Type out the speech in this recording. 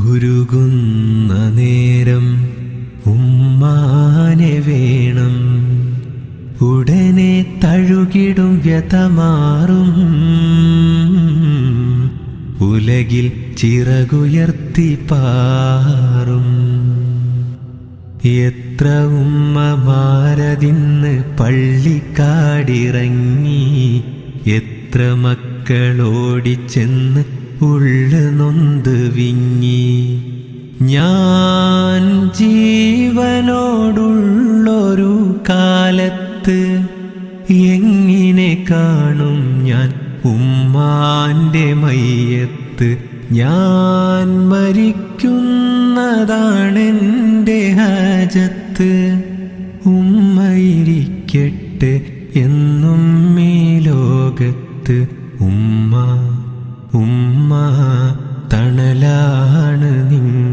ഉരുകുന്ന നേരം ഉമ്മാനെ വേണം, ഉടനെ തഴുകിടും വ്യതമാറും. ഉലകിൽ ചിറകുയർത്തി പാറും. എത്ര ഉമ്മമാരതിന്ന് പള്ളിക്കാടിറങ്ങി, എത്ര മക്കളോടിച്ചെന്ന് ഉള്ളു നൊന്ത് വിങ്ങി. ഞാൻ ജീവനോടുള്ളൊരു കാലത്ത് എങ്ങനെ കാണും ഞാൻ ഉമ്മാന്റെ മയ്യത്ത്? ഞാൻ മരിക്കുന്നതാണെൻ്റെ ഹാജത്ത്. ഉമ്മയിരിക്കട്ടെ എന്നും ഈ ലോകത്ത്. ഉമ്മ തണലാണ് നിങ്ങൾ.